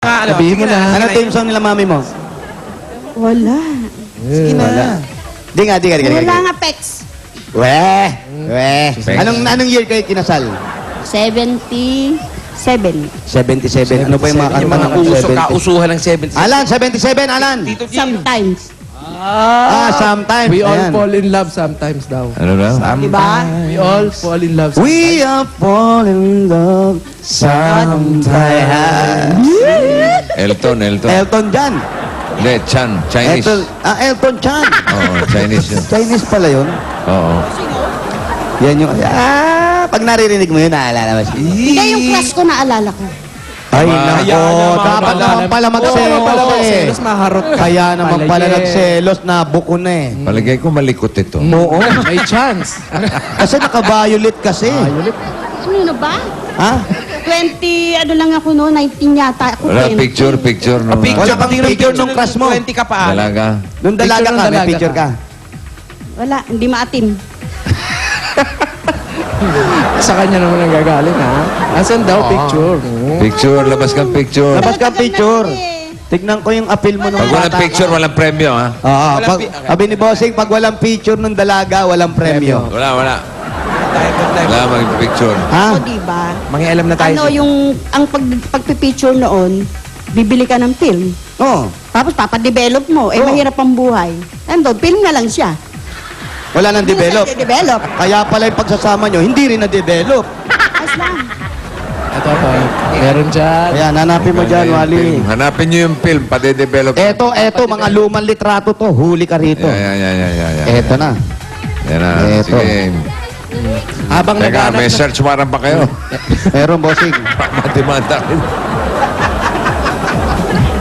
Sabihin mo na. Ano team song nila mami mo? Wala. Sige na. Di nga. Wala nga, Pex. Weh. Anong year kayo kinasal? 77. 77. Ano pa yung mga Yung kanta mga ng uso, 70? kausuhan ng 70s. Alan, 77, Alan. Tito Jim. Sometimes. Sometimes. We all Ayan. fall in love sometimes daw. Ano na? Diba? We all fall in love sometimes. We are fall in love sometimes. Elton. Elton John. Hindi, Chan. Chinese. Elton Chan. Oo, Chinese yun. Chinese pala yun. Oo. Yan yung... pag naririnig mo yun, naalala mo siya. Hindi, yung crush ko naalala ko. Ay, Hayaan nako. naman Dapat pala. naman pala magselos eh. Selos, maharot ka. Kaya naman pala Palagi. nagselos na buko na eh. Palagay ko malikot ito. Oo. May chance. Kasi naka-violet kasi. Ano na ba? Ha? 20, ano lang ako no, 19 yata. Ako Wala 20. picture nung Wala kang picture nung crush mo. 20 ka pa. dalaga. Nung dalaga Picture ka, nung may dalaga picture ka. Wala, hindi maatim. Sa kanya naman ang gagaling, ha? Asan daw picture? Picture, labas kang picture. Labas ka Matagal na picture. yun eh. Tignan ko yung appeal mo nung Pag walang bata picture, ka. walang premyo, ha? Oo, Walang pag, sabi ni Bossing, pag walang picture nung dalaga, walang premyo. Wala. Tayo. Wala mag-picture. Ha? O, diba? Mangialam na tayo. Ano yung, ang pagpipicture noon, bibili ka ng film. Oo. Tapos papadevelop mo. Eh, Oo. mahirap ang buhay. Ando, film na lang siya. Wala nang develop. Hindi siya develop. Kaya pala yung pagsasama nyo, hindi rin na-develop. Ayos lang. Ito pa. Meron dyan. Kaya hanapin mo dyan, Wally. Hanapin nyo yung film, pade-develop. Eto, mga lumang litrato to. Huli ka rito. Yan. Eto na. Yan na. Eto. Sige. Habang Teka, naghanap may na... search warrant pa kayo. Meron, Bossing. Matimanda.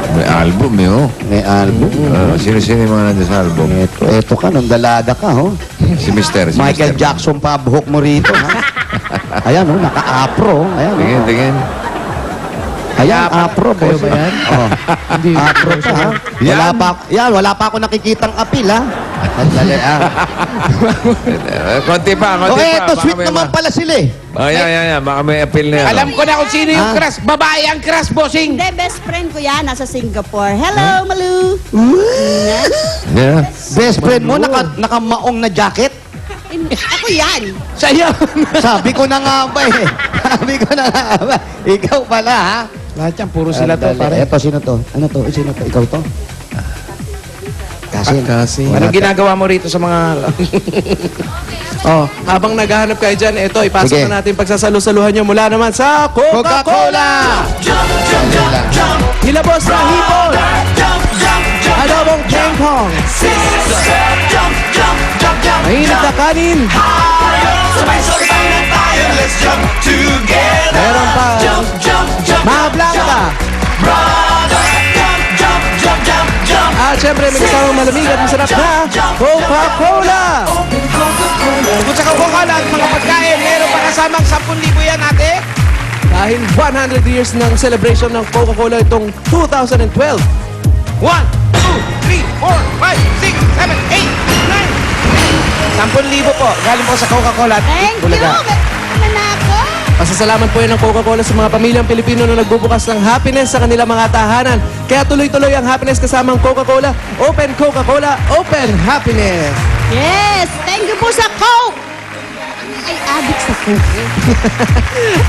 May album, eh, oh. May album. Sino-sino yung mga nandun sa album? Eto ka, nung dalaga ka, ho. Si Mister. Michael Jackson pa buhok mo rito, ha? Ayan, oh, naka-afro. Ayan, oh. Tingin. Ayan, afro, Kayo boss. ba yan? Oh. Hindi. Afro ka, ha? Wala pa ako nakikitang apil, ha? Sandali, ha? Konti pa. Oh, eto, sweet naman pala sila, eh. Oh, yan. Baka may appeal na yan. Alam ko na kung sino yung Ah. crush. Babae ang crush, bossing. Hindi, best friend ko yan. Nasa Singapore. Hello, Malu. Yeah. Best friend mo, nakamaong na jacket? Ako yan. Sa'yo! Sabi ko na nga ba, eh. Sabi ko na nga ba. Ikaw pala, ha? Lahat yan, puro sila to, Sandali. pare. Eto, sino to? Ano to? Sino to? Ikaw to? Kasi. Anong ginagawa mo rito sa mga... Oh, habang naghahanap kayo dyan, ito, ipasok Sige. na natin pagsasalo-saluhan nyo mula naman sa Coca-Cola! Hilabos na hipon! Adobong King Kong! Mainit na kanin! Meron pa mga blanca! At syempre may kasamang malamig at masarap na Coca-Cola! Kung sa Coca-Cola at mga pagkain, meron pa kasamang 10,000 yan, ate. Dahil 100 years ng celebration ng Coca-Cola itong 2012. 1, 2, 3, 4, 5, 6, 7, 8, 9. 10,000 po. Galing po sa Coca-Cola at Thank you. Bulaga. Ano na ako? Pasasalamat po yan ng Coca-Cola sa mga pamilyang Pilipino na nagbubukas ng happiness sa kanilang mga tahanan. Kaya tuloy-tuloy ang happiness kasama ang Coca-Cola. Open Coca-Cola, open happiness! Yes. Thank you po sa Coke. Ay, addict sa Coke.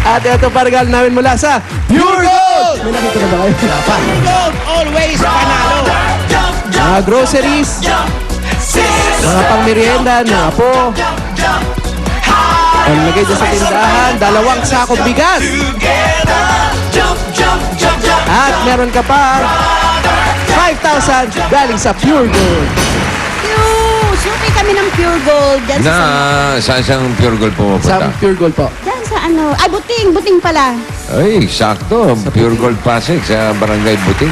At ito pa regalo namin mula sa Pure Gold! May nakita na ba kayo? Gold, always panalo. Mga groceries, mga pangmerienda, mga po. Paglagay dyan sa tindahan, 2 sakong bigas. At meron ka pa 5,000 galing sa Pure Gold. Suki kami ng Pure Gold. Diyan Na, sa... saan siyang pure gold Sa pumupunta? Pure Gold po. Diyan sa ano... Ay, buting. Buting pala. Ay, sakto. Pure gold Pasig sa Barangay Buting.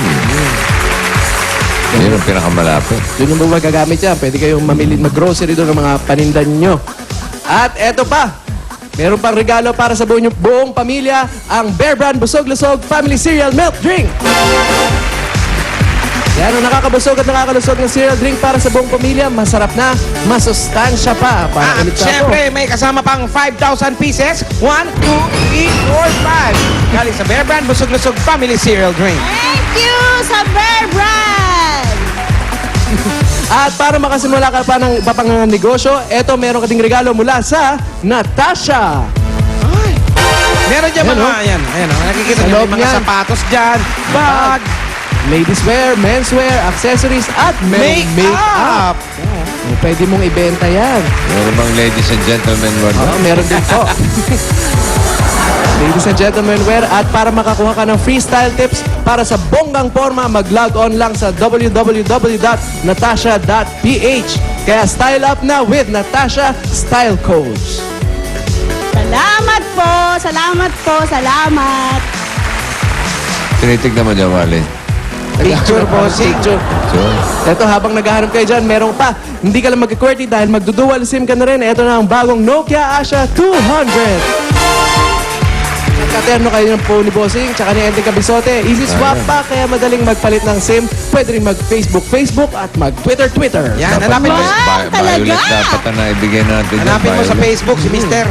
Yun ang pinakamalapit. Yun yung mga gagamit yan. Pwede kayong mamili, mag-grocery doon ng mga panindan nyo. At eto pa, meron pang regalo para sa buong pamilya, ang Bear Brand Busog Lusog Family Cereal Milk Drink. Yan ang nakakabusog at nakakalusog ng cereal drink para sa buong pamilya. Masarap na, masustansya pa. Para ulit sa Siyempre, may kasama pang 5,000 pieces. 1, 2, 3, 4, 5. Galing sa Bear Brand, busog-lusog family cereal drink. Thank you sa Bear Brand! At para makasimula ka pa ng ipapangang negosyo, eto meron ka ding regalo mula sa Natasha. Meron dyan Ayan, mga, oh. ayan, nakikita Sa nyo loob yung mga niyan. sapatos dyan, bag, Ladies wear, menswear, accessories, at merong make-up. Oh, pwede mong ibenta yan. Meron bang ladies and gentlemen word? Oh, meron din po. Ladies and gentlemen, wear. At para makakuha ka ng freestyle tips para sa bonggang forma, mag-log on lang sa www.natasha.ph. Kaya style up na with Natasha Style Coach. Salamat po! Salamat po! Salamat! Tinitignan mo dyan, Wally. Picture, bossing. Picture. So, Ito, habang naghahanap kayo dyan, merong pa. Hindi ka lang mag-QWERTY dahil magdudual SIM ka na rin. Ito na ang bagong Nokia Asha 200. Nagkaterno kayo ng phone ni Bossing, tsaka ni Enteng Cabizote. Easy swap pa, kaya madaling magpalit ng SIM. Pwede rin mag-Facebook at mag-Twitter. Yan, dapat hanapin mo, Wow, talaga? Violet dapat na naibigay natin. dyan, hanapin mo sa Violet. Facebook si Mister.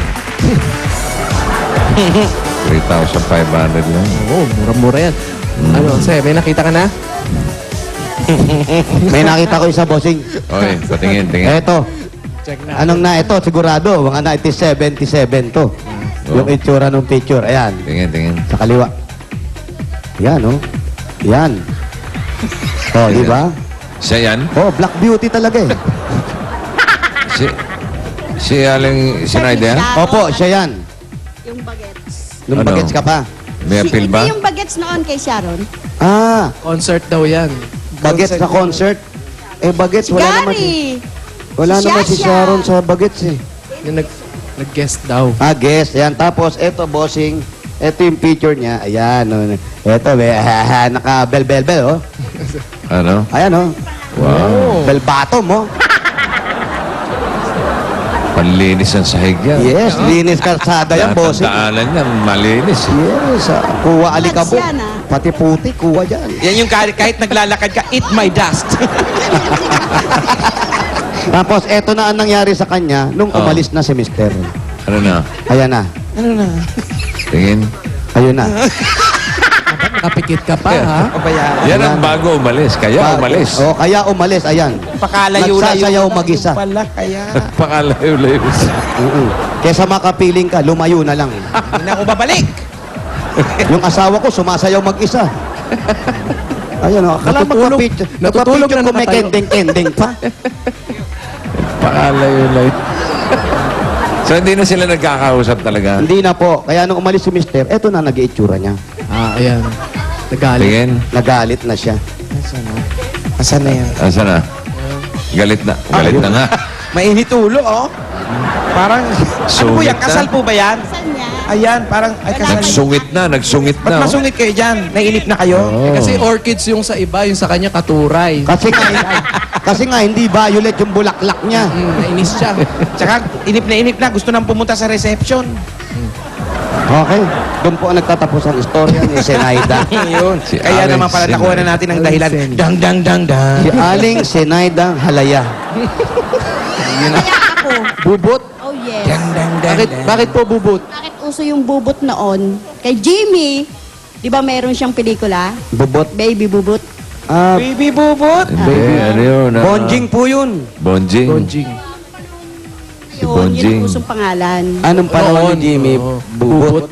3,500 lang. Oo, mura-mura yan. Ano, Sir, may nakita ka na? May nakita ko isa, bossing. Okay, patingin, tingin. Eto. Check na. Anong na ito? Sigurado. Mga 1977 to. Yung itsura ng picture. Ayan. Tingin. Sa kaliwa. Yan, oh. Yan. Oh, di ba? Siya yan? Oh, Black Beauty talaga eh. Si Aling Sinaida yan? Opo, siya yan. Yung bagets. Nung Ano? bagets ka pa. May appeal ba? Ito yung bagets noon kay Sharon. Ah, Concert daw yan. bagets na concert. Eh, bagets, Si wala naman si... Gary! Wala Si naman si Shasha. Sharon sa bagets eh. Yung nag-guest daw. Ah, guest. Ayan. Tapos, eto, bossing. Eto yung picture niya. Ayan. Oh. Eto, naka-bell, oh. Ano? Ayan, oh. Wow. Bell bottom, oh. Panlinis ang sahig yan. Yes, linis kalsada yan, Lahat ng bossing. daanan yan, malinis. Yes, kuha alikabok. yan, ah. Pati puti, kuha dyan. Yan yung kahit naglalakad ka, eat my dust. Tapos, eto na ang nangyari sa kanya nung Oh. umalis na si Mister. Ano na? Ayan na. Tingin. Ayun na. Nakapikit ka pa, ha? O ba yan? Yan ang bago umalis. Kaya umalis. Oh, kaya umalis. Ayan. Pakalayo-layo. Nagsasayaw na mag-isa. yung Pala, kaya. Pakalayo-layo. Kesa makapiling ka, lumayo na lang. Hindi na ako babalik. Yung asawa ko, sumasayaw mag-isa. Ayun, oh. Akala Natutulog. magpa-picture. Natutulog Magpa-picture na kung may nakatayo. kending-kending pa. Pakalayo-layo. So hindi na sila nagkakausap talaga? Hindi na po. Kaya nung umalis si Mister, eto na nag-iitsura niya. Ah, ayan. Nagalit. Tingin. Nagalit na siya. Asan na yan? Asa na? Galit na. Galit na nga. Mainit ulo, oh. Parang, ano po Sungit yan? Kasal na. po ba yan? Saan niya? Ayan, parang, ay kasal. Nagsungit Ba't na. Oh. masungit kayo dyan? Nainip na kayo? Eh, kasi orchids yung sa iba, yung sa kanya katuray. Kasi nga, hindi violet yung bulaklak niya. Nainis siya. Tsaka, inip na. Gusto nang pumunta sa reception. Okay. Doon po ang nagtatapos ang istorya ni Senaida. Yun. Si Kaya Aling naman pala nakuha na natin ang dahilan. Aling Dang, dang, dang, dang. Si Aling Senaida Halaya. Kaya ako. Bubot? Oh yes. Dang, dang, dang, Bakit, dang. bakit po bubot? Bakit uso yung bubot noon? Kay Jimmy, di ba meron siyang pelikula? Bubot. Baby Bubot. Ah, Baby bubot. Hindi, ano yun? Bonjing po yun. Bonjing. Bonjing. Si Yun Bonjing. ang usong pangalan. Anong panahon Noon, ni Jimmy? oo. Bubot.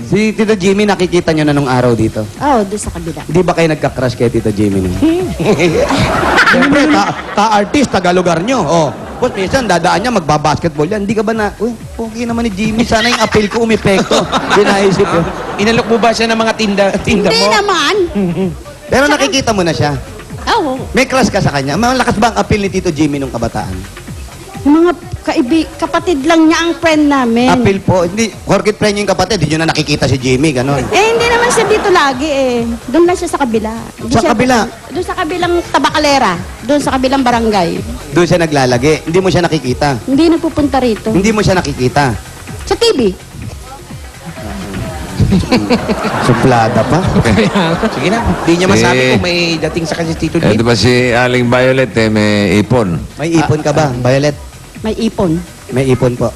Si Tito Jimmy, nakikita nyo na nung araw dito. Oh, doon sa kabila. Hindi ba kayo nagka-crush kay Tito Jimmy nun? Siyempre, ka-artist, taga-lugar nyo. Oh. Tapos minsan, dadaan niya, magbabasketball yan. Hindi ka ba na, uy, okay naman ni Jimmy. Sana yung appeal ko umepekto. Hindi naisip ko. Inalok mo ba siya ng mga tinda Hindi mo? naman. Pero nakikita mo na siya. Oh, May crush ka sa kanya. Malakas ba ang appeal ni Tito Jimmy nung kabataan? yung mga kapatid lang niya ang friend namin. Appeal po. Hindi, porkit friend niyo yung kapatid, hindi nyo na nakikita si Jimmy, ganon. Hindi naman siya dito lagi eh. Doon lang siya sa kabila. Sa kabila? Doon sa kabilang tabakalera. Doon sa kabilang barangay. Doon siya naglalagi. Hindi mo siya nakikita. Hindi nagpupunta rito. Hindi mo siya nakikita. Sa TV. Suplada pa. Sige na, di niya masabi kung may dating sa kanya si Tito Eh, di Jim. ba si Aling Violet, may ipon? May ipon ka ba, Violet? May ipon. May ipon po.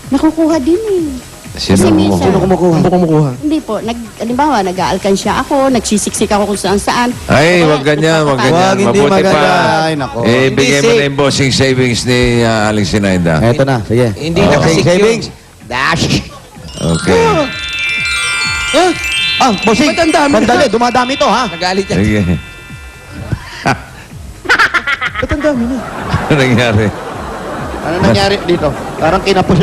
Nakukuha din eh. Sino Kasi mo? minsan- Sino kumukuha? Ano kumukuha? Hindi po. Halimbawa, nag-aalkansya ako, nagsisiksik ako kung saan-saan. Ay, Kaya, wag ganyan, wag ganyan. Wag, hindi Mabuti maganda. pa. Ay, nako. Bigay mo Hindi, na yung bossing savings ni Aling Sinaida. Eto na, sige. Hindi Oh, nakasik savings. yun. Dash! Okay. Bossing. Ba't ang dami? Sandali, dumadami to, ha? Nagalit yan. Sige. Ba't ang dami na? Ano nangyari? Ano nangyari dito? Parang kinapos